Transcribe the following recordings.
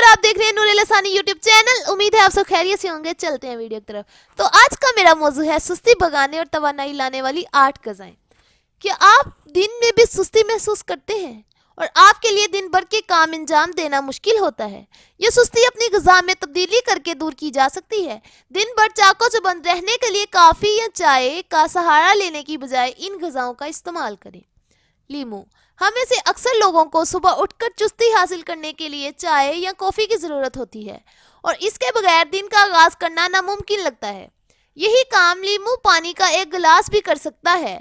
और आप देख रहे हैं नूर लसानी यूट्यूब चैनल। उम्मीद है आप सब खैरियत से होंगे। चलते हैं वीडियो की तरफ। तो आज का मेरा मौजू है सुस्ती भगाने और तवानाई लाने वाली 8 ग़िज़ाएं। क्या आप दिन में भी सुस्ती महसूस करते हैं और आपके लिए दिन भर के काम अंजाम देना मुश्किल होता है? ये सुस्ती अपनी ग़िज़ा में तब्दीली करके दूर की जा सकती है। दिन भर चाको चौबंद रहने के लिए कॉफ़ी या चाय का सहारा लेने की बजाय इन ग़िज़ाओं का इस्तेमाल करें। लीमू। हम में से अक्सर लोगों को सुबह उठकर चुस्ती हासिल करने के लिए चाय या कॉफ़ी की ज़रूरत होती है और इसके बगैर दिन का आगाज़ करना नामुमकिन लगता है। यही काम लीमू पानी का एक गिलास भी कर सकता है।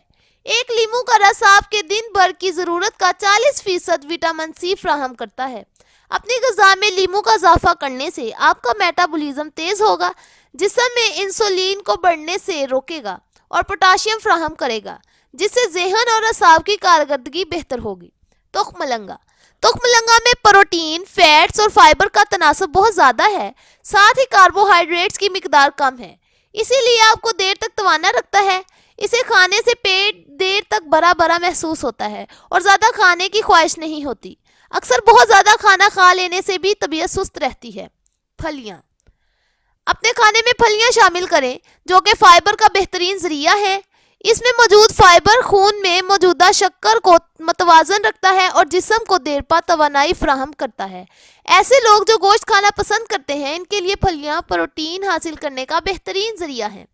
एक लीमू का रस आपके दिन भर की ज़रूरत का 40% विटामिन सी फ्राहम करता है। अपनी ग़िज़ा में लीमू का इजाफा करने से आपका मेटाबॉलिज्म तेज़ होगा, जिस्म में इंसुलिन को बढ़ने से रोकेगा और पोटाशियम फ्राहम करेगा, जिससे ज़हन और असाब की कारकर्दगी बेहतर होगी। तुख्मलंगा। तुख्मलंगा में प्रोटीन, फैट्स और फाइबर का तनासब बहुत ज़्यादा है, साथ ही कार्बोहाइड्रेट्स की मिकदार कम है, इसीलिए आपको देर तक तवाना रखता है। इसे खाने से पेट देर तक भरा भरा महसूस होता है और ज़्यादा खाने की ख्वाहिश नहीं होती। अक्सर बहुत ज़्यादा खाना खा लेने से भी तबीयत सुस्त रहती है। फलियाँ। अपने खाने में फलियाँ शामिल करें, जो कि फाइबर का बेहतरीन ज़रिया है। इसमें मौजूद फाइबर खून में मौजूदा शक्कर को मतवाजन रखता है और जिस्म को देर पा तवानाई फ्राहम करता है। ऐसे लोग जो गोश्त खाना पसंद करते हैं, इनके लिए फलियां प्रोटीन हासिल करने का बेहतरीन जरिया है।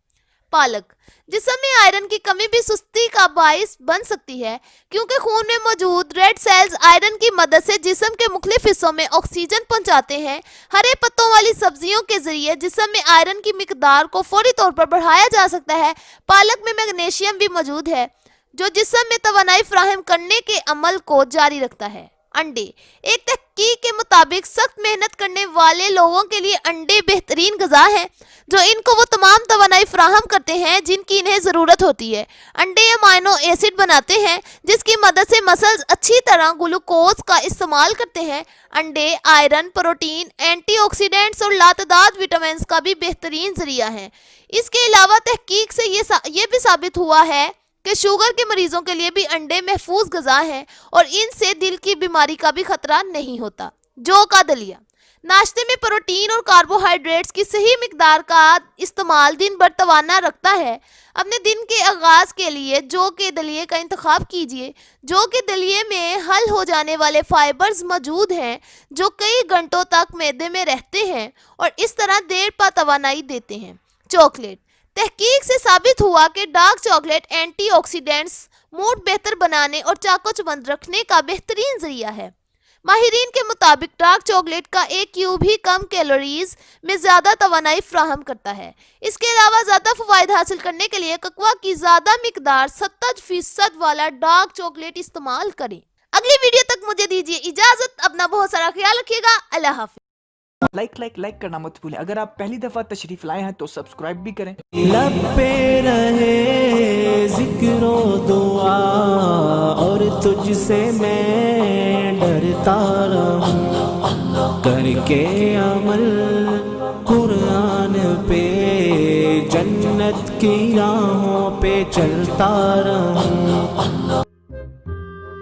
पालक। जिस्म में आयरन की कमी भी सुस्ती का बाइस बन सकती है, क्योंकि खून में मौजूद रेड सेल्स आयरन की मदद से जिस्म के मुख्तलिफ हिस्सों में ऑक्सीजन पहुंचाते हैं। हरे पत्तों वाली सब्जियों के जरिए जिस्म में आयरन की मिकदार को फौरी तौर पर बढ़ाया जा सकता है। पालक में मैग्नीशियम भी मौजूद है, जो जिस्म में तवानाई फ्राहम करने के अमल को जारी रखता है। अंडे। एक तहकीक के मुताबिक सख्त मेहनत करने वाले लोगों के लिए अंडे बेहतरीन ग़िज़ा है, जो इनको वो तमाम तवानाई फ्राहम करते हैं जिनकी इन्हें ज़रूरत होती है। अंडे अमाइनो एसिड बनाते हैं, जिसकी मदद से मसल्स अच्छी तरह ग्लूकोज का इस्तेमाल करते हैं। अंडे आयरन, प्रोटीन, एंटीऑक्सीडेंट्स और लातदाद विटामिन का भी बेहतरीन ज़रिया है। इसके अलावा तहकीक से ये भी साबित हुआ है कि शुगर के मरीजों के लिए भी अंडे महफूज ग़िज़ा हैं और इनसे दिल की बीमारी का भी खतरा नहीं होता। जौ का दलिया। नाश्ते में प्रोटीन और कार्बोहाइड्रेट्स की सही मिकदार का इस्तेमाल दिन भर तवाना रखता है। अपने दिन के आगाज़ के लिए जौ के दलिए का इंतखाब कीजिए। जौ के दलिए में हल हो जाने वाले फाइबर्स मौजूद हैं, जो कई घंटों तक मैदे में रहते हैं और इस तरह देर पा तवानाई देते हैं। चॉकलेट। तहकीक से साबित हुआ कि डार्क चॉकलेट एंटीऑक्सीडेंट्स, मूड बेहतर बनाने और चाको चौबंद रखने का बेहतरीन जरिया है। माहिरीन के मुताबिक डार्क चॉकलेट का एक क्यूब ही कम कैलोरीज में ज़्यादा तवानाई फ्राहम करता है। इसके अलावा ज़्यादा फ़वाइद हासिल करने के लिए ककवा की ज़्यादा मिकदार 70% वाला डार्क चॉकलेट इस्तेमाल करें। अगली वीडियो तक मुझे दीजिए इजाज़त। अपना बहुत सारा ख्याल रखिएगा। अल्लाह हाफ़िज़। लाइक करना मत भूलें। अगर आप पहली दफ़ा तशरीफ लाए हैं तो सब्सक्राइब भी करें। लब पे रहे ज़िक्र दुआ और तुझसे मैं डरता रहूं, करके अमल कुरान पे जन्नत की राहों पे चलता रहूं।